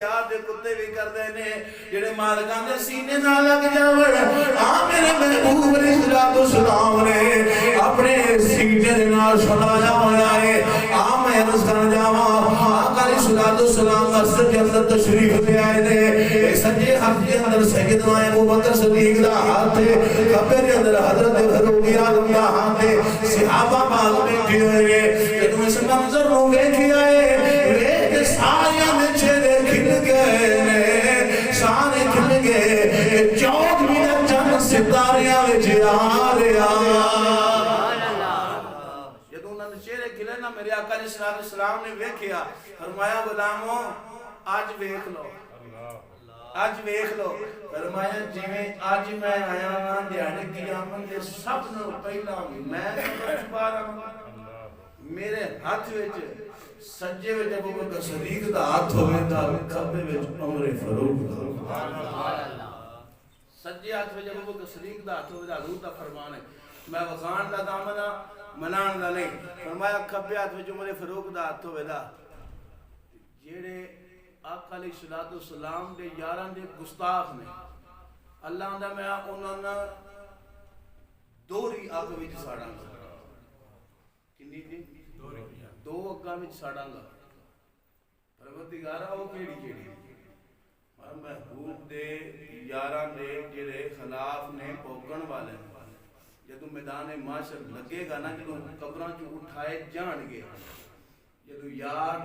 یاد کتے بھی کر دینے جڑے مالکاں دے سینے نہ لگ جاوڑ میرے محبوب علیہ السلام نے اپنے سینے دے نال سنایا ہویا ہے میں عرض کر جاواں آقا علیہ السلام مسجد کے اندر تشریف لے آئے نے سجے ہاتھ کے اندر سیدنا ابو بکر صدیق دا ہاتھ ہے کھبے دے اندر حضرت فاروق اعظم دا ہاتھ ہے صحابہ پاک بیٹھے ہوئے جدوں اس منظر نوں ویکھیا ہے ویکھ ساریاں دے چہرے کھل گئے سارے کھل گئے چوک بھی چند ستاریاں وچ آ رہا جدوں انہاں دے چہرے کھلے نا میرے آقا علیہ السلام نے ویکھیا فرمایا غلامو آج ویکھ لو آج ویکھ لو فرمایا جویں اج میں آیا ہاں دیہڑے قیامت دے سب نوں پہلا میں چھپا رہا میرے ہاتھ وچ سجے وچ ابو بکر صدیق دا ہاتھ ہوے تا کھبے وچ عمر فاروق دا سبحان اللہ سجے ہاتھ وچ ابو بکر صدیق دا ہاتھ ہوے تا حضور دا فرمان ہے میں وخان دا دامن منان دا نہیں فرمایا کھبے ہاتھ وچ عمر فاروق دا ہاتھ ہوے تا جڑے آقا علیہ السلام دے یاراں دے گستاخ نے اللہ دا میں انہاں نہ دوری اگ وچ ساڑاں گا کنی جی دو اگاں وچ ساڑاں گا پروردگارا او کیڑی کیڑی محبوب دے یاراں دے جڑے خلاف نے پوکن والے جدوں میدان معاشر لگے گا نا جدوں قبراں چوں اٹھائے جان گے جدو یار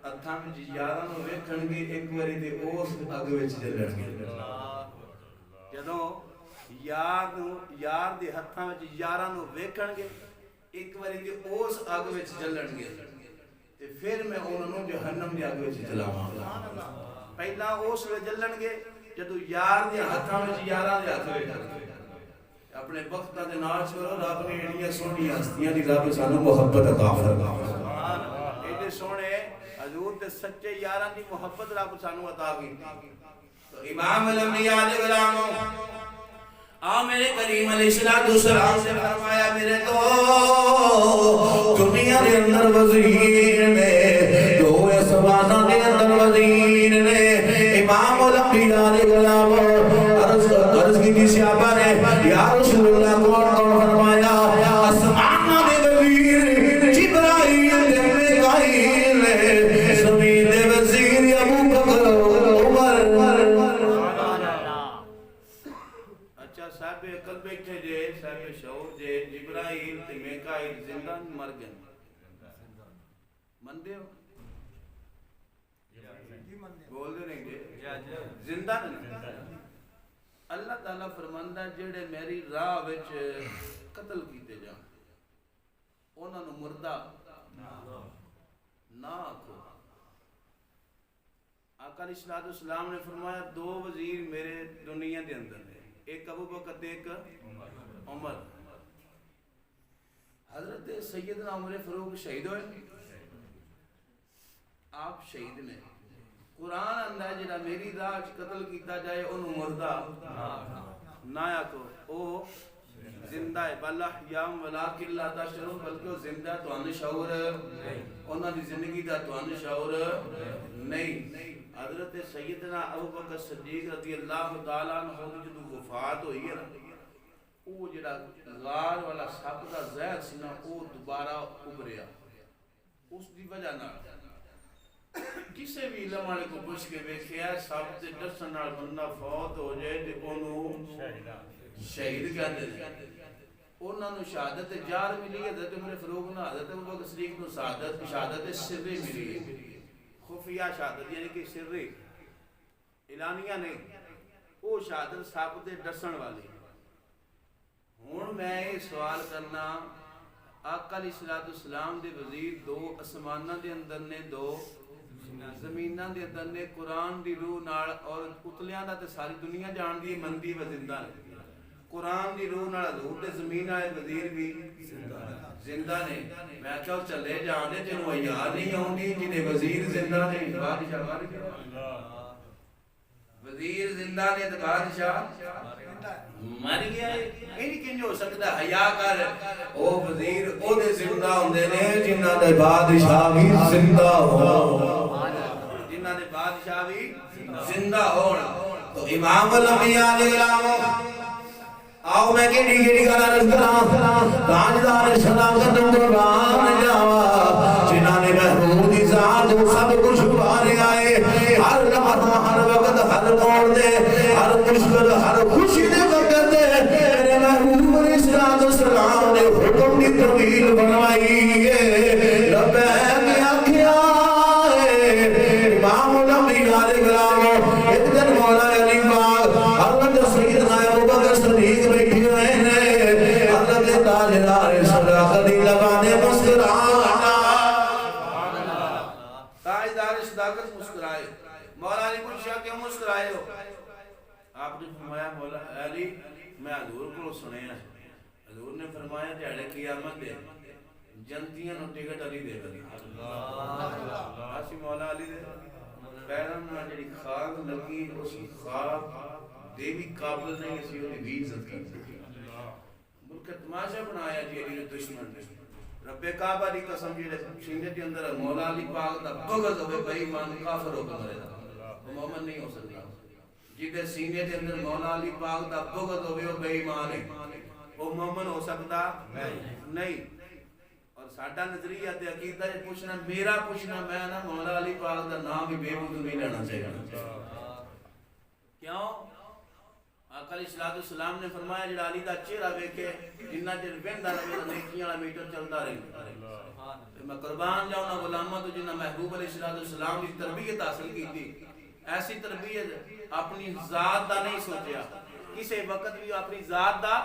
ہتھاں وچ یاراں نوں ویکھن گے ایک واری تے اس اگ وچ جلن گے جدوں یار دے ہتھاں وچ یاراں نوں ویکھن گے ایک واری تے اس اگ وچ جلن گے تے پھر میں انہاں نوں جہنم دی اگ وچ جلاواں گا پہلا اس وچ جلن گے جدوں یار دے ہتھاں وچ یاراں دے ہتھ وچ اپنے وقتاں دے نال چھوڑو رب نے ایڑیاں سونیاں ہستیاں دی رب سانوں محبت عطا فرمائے ایڈے سونے حضور دے سچے یاراں دی محبت رب سانوں عطا کی تو امام الانبیاء دے غلاموں میرے کریم علیہ السلام سے فرمایا میرے تو دنیا دے اندر وزیر نے دو اسماناں دے اندر وزیر نے امام الانبیاء دے غلاموں عرض کی صحابہ نے یا رسول اللہ کون فرمایا آسماناں دے وزیر جبرائیل تے میکائیل زمین دے وزیر ابو بکر عمر اچھا صاحب عقل بیٹھے جے صاحب شعور جے جبرائیل تے میکائیل زندہ مر گئے مندے ہو بول دے نہیں جے زندہ نہیں اللہ تعالیٰ فرماندہ جڑے میری راہ وچ قتل کیتے جان انہاں نوں مردہ نہ آکھو آقا علیہ السلام نے فرمایا دو وزیر میرے دنیا دے اندر ہیں ایک ابو بکر تے ایک عمر حضرت سیدنا عمر فاروق شہید ہوئے آپ شہید نے قرآن اندر جڑا میری راہ قتل کیتا جائے انہوں مردہ نہ آکو او زندہ ہے بل احیاء ولکن لا تشعرون بلکہ وہ زندہ تو ان شعور انہاں دی زندگی دا تو ان شعور نہیں حضرت سیدنا ابو بکر صدیق رضی اللہ تعالیٰ عنہ دی جدو وفات ہوئی ہے او جڑا غار والا سب دا زہر سی نا او دوبارہ ابھریا اس دی وجہ نہ کسے بھی علم والے کو پوچھ کے ویکھیا سب تے دسن نال بندہ فوت ہو جائے تے اونوں شہید کہندے نے انہاں نوں شہادت جار ملی ہے حضرت عمر فاروق نوں حضرت ابو بکر صدیق نوں شہادت سری ملی ہے خفیہ شہادت یعنی کہ سری اعلانیہ نہیں وہ شہادت سب تے دسن والی ہن میں یہ سوال کرنا آقا علیہ السلام دے وزیر دو اسماناں دے اندر نے دو زمیناں دے اندر نے قرآن دی روح نال اور اتلیاں دا تے ساری دنیا جان دی مندی و زندہ نے قرآن دی روح نال حضور دے زمین آئے وزیر بھی زندہ نے میں کہو چلے جانے تینوں یاد نہیں آؤں جنہیں وزیر زندہ نے بادشاہ وزیر زندہ نے تو بادشاہ مر گیا ہے نہیں کنج ہو سکتا حیا کر او وزیر او دے زندہ ہوندے نے جنہاں دے بادشاہ بھی زندہ ہو جنہاں دے بادشاہ بھی زندہ ہونا. تو امام الانبیاء علیہ السلام آؤ میں کیڑی گل عرض کراں تاجدار صداقت قربان جاواں جنہاں نے محبوب دی ذات سب کچھ پارے آئے ہر لمحہ ہر وقت ہر موڑ دے ہر مشکل ہر خوشی دے وقت میرے محبوب علیہ السلام نے حکم دی طویل بنوائی ہے لبیک آکھیا امام الانبیاء علیہ السلام ایک دن مولا علی پاک حضرت سیدنا ابو بکر صدیق بیٹھے ہوئے ہیں حضرت تاجدار صداقت دی لبانے مسکرانا تاجدار صداقت مسکرائے. مولا علی پوچھا کیوں مسکرائے ہو؟ آپ نے فرمایا مولا علی میں حضور کو سنے ہیں. حضور نے فرمایا جہڑے قیامت دے جنتیاں نو ٹکٹ علی دے گا. اسی مولا علی دے پیروں میں جڑی خاک لگی اس خاک دے بھی قابل نہیں اسی دی بھی عزت کرتے ملک تماشا بنایا جی علی دشمن نے. رب کعبہ دی قسم جڑے سینے دے اندر مولا علی پاک دا بغض ہوے بے ایمان کافر ہو کے مرے گا مومن نہیں ہو سکتا. جدے سینے دے اندر مولا علی پاک دا بغض ہوے او بے ایمان ہے وہ مومن ہو سکتا نہیں. اور ساڈا نظریہ تے عقیدہ ہے پوچھنا میرا پوچھنا میں نا مولا علی پاک دا نام بھی بے بوجھ نہیں لینا چاہیے. کیوں؟ آقا علیہ السلام نے فرمایا جڑا علی دا چہرہ ویکھے جنہ چر ویندا رہے نیکیاں والا میٹر چلدا رہے. میں قربان جاؤں نا غلاماں تو جنہ محبوب علیہ السلام دی تربیت حاصل کیتی ایسی تربیت اپنی ذات دا نہیں سوچیا کسے وقت بھی اپنی ذات دا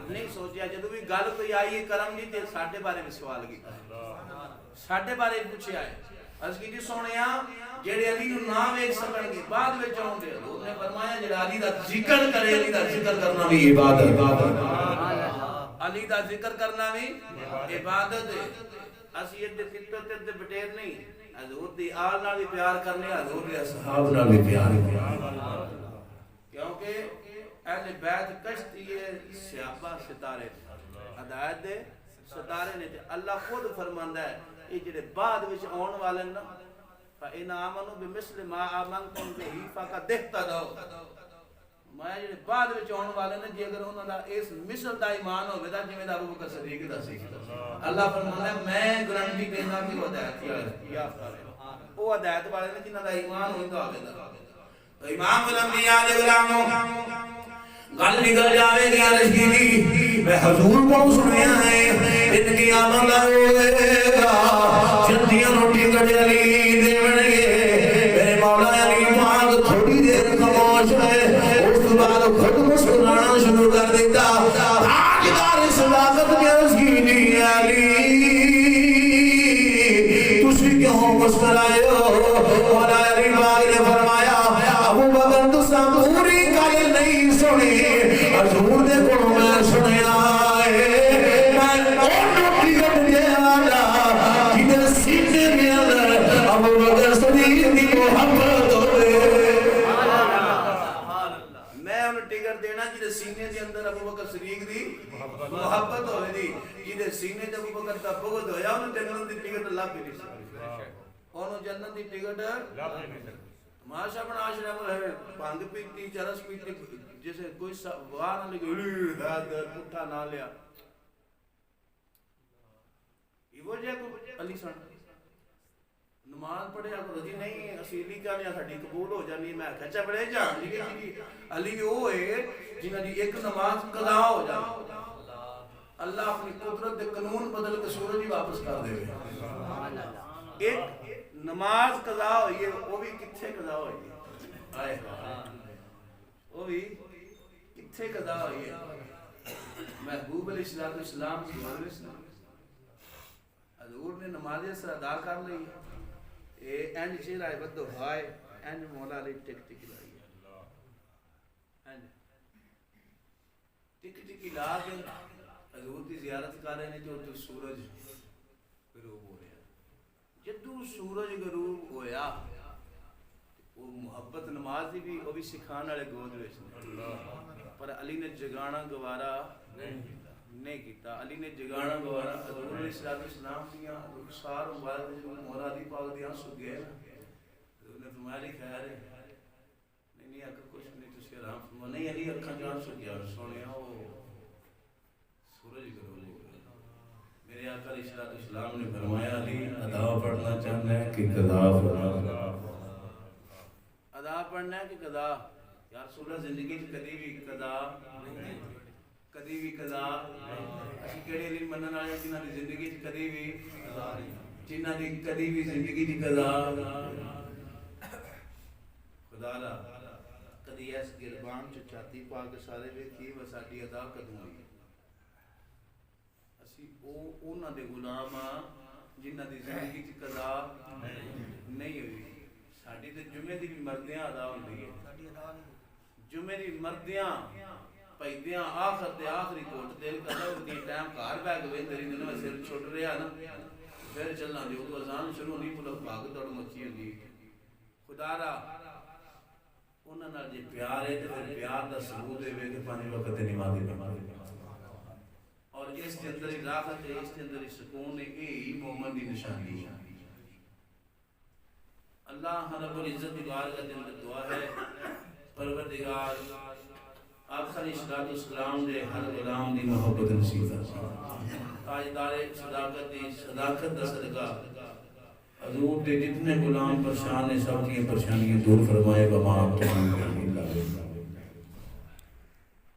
نہیں سوچیا. جدوں بھی گل کوئی آئی کرم دی تے ساڈے بارے میں سوال کیتا ساڈے بارے پوچھیا ہے. عرض کیتی سونیا جڑے علی نو نام ویکھ سکن گے بعد وچ آون دے. حضور نے فرمایا جڑا علی دا ذکر کرے علی دا ذکر کرنا بھی عبادت علی دا ذکر کرنا بھی عبادت ہے. اسی ادھر فطرت تے بٹیر نہیں حضور دی آل نال بھی پیار کرنے حضور دے اصحاب نال بھی پیار کیونکہ اہل بیت کشتی صحابہ ستارے ہدایت دے ستارے نے. اللہ خود فرماندا ہے یہ جڑے بعد وچ آن والے نا فَإِنْ آمَنُوا بِمِثْلِ مَا آمَنْتُمْ بِهِ فَقَدِ اهْتَدَوْا. میں جڑے بعد وچ آن والے نے جے اگر انہاں دا اس مثل دا ایمان ہوے تا جویں دا ابو بکر صدیق دا سی اللہ فرماندا ہے میں گارنٹی دینا کہ ہدایت یافتہ ہے وہ ہدایت والے نے جنہاں دا ایمان ہوندا ہوے تا. تو امام الانبیاء علیہ السلام گل نکل جاوے گی عرض کی میں حضور کو سنیا ہے ان کی آمد ہوئے گا جنتیاں روٹی کٹلی دیون گے میرے مولا علی پاک تھوڑی دیر خاموش ہے اس بعد خود مسکرانا شروع کر دیتا. تاجدار صداقت نے عرض کی علی تسی کیوں مسکرائے ہو؟ مولا علی پاک نے فرمایا ابو بکر تساں پوری گل نہیں سنی حضور دے کولوں میں سنیا ہے میں اونوں ٹکٹ دے والا جدے سینے دے اندر ابو بکر صدیق دی محبت ہوے میں انہوں ٹکٹ دینا جدے سینے دے اندر ابو بکر صدیق دی محبت ہوے دی جدے سینے دے ابو بکر دا بغض ہویا انہوں جنت دی ٹکٹ لب ہی نہیں سکتی انہوں جنت دی ٹکٹ لب ہی نہیں سکتی. ماشا بن آشرہ پر ہے بھانگ پیتی چرس پیتی جیسے کوئی وہاں نہ لگے پٹھا نہ لیا یہ وہ جائے کوئی علی سن نماز پڑھے آپ رضی نہیں اصیلی کا نہیں ساڑھی قبول ہو جانی میں کچھا پڑھے جان لیکن علی وہ ہے جنہاں دی ایک نماز قضا ہو جانی اللہ اپنی قدرت دے قانون بدل کے سورج ہی واپس کر دے ایک نماز قضا ہوئی ہے وہ بھی کتھے قضا ہوئی ہے وہ بھی کتھے قضا ہوئی ہے محبوب علیہ السلام کی مجلس میں حضور نے نماز اثر ادا کر لی اے اینج چہرہ بدو ہائے اینج مولا علی ٹک ٹک لائی اینج ٹک ٹک لا کے حضور کی زیارت کر رہے ہیں جو سورج غروب ہو رہا جدو سورج غروب ہویا وہ محبت نماز دی بھی وہ بھی سکھانے والے گود وچ پر علی نے جگانا گوارا نہیں کیتا. علی نے جگانا گوارا حضور علیہ السلام دیاں رخسار مبارک مولا علی پاک دیاں سو گئے نے نے فرمایا علی خیر ہے؟ نہیں آقا کچھ نہیں، تسی آرام فرما. نہیں علی اکھاں جان سو گیا سونے وہ سورج کرو لے. میرے آقا علیہ الصلوۃ والسلام نے فرمایا علی ادا پڑھنا چاہنا ہے کہ قضا پڑھنا؟ ادا پڑھنا ہے کہ قضا؟ یا رسول اللہ زندگی کدی بھی قضا کدی بھی قضا اسی کہڑے دن منن والے جنہاں دی زندگی کدی بھی قضا نہیں، جنہاں دی کدی بھی زندگی دی قضا خدا لا کدی اس گربان چ چھاتی پا کے سارے ویکھی و ساڈی ادا کدوں ہوئی. اسی او انہاں دے غلام ہاں جنہاں دی زندگی چ قضا نہیں ہوئی. ساڈی تے جمعے دی بھی مردیاں ادا ہوندی ہے، جمعے دی مردیاں پیدیاں آخر تے آخری کوٹ دل کردا ہوندی ٹائم گھر بیٹھ کے ویندے رہندے نے سر چھٹ رہیا نا پھر چلنا دی اردو اذان شروع نہیں پھل بھاگ دوڑ مچی ہوندی. خدا را انہاں نال جے پیار ہے تے پھر پیار دا ثبوت ہے کہ پانچ وقت نماز پڑھنا اور اس کے اندر ہی راحت ہے، اس کے اندر ہی سکون ہے. یہی مومن دی نشانی ہے. اللہ رب العزت کی بارگاہ کے اندر دعا ہے پروردگار آخر اشراط والسلام دے ہر غلام دی محبت نصیب فرما. تاجدار صداقت دی صداقت دا صدقہ حضور دے جتنے غلام پریشان ہیں سب کی پریشانیاں دور فرمائے. وما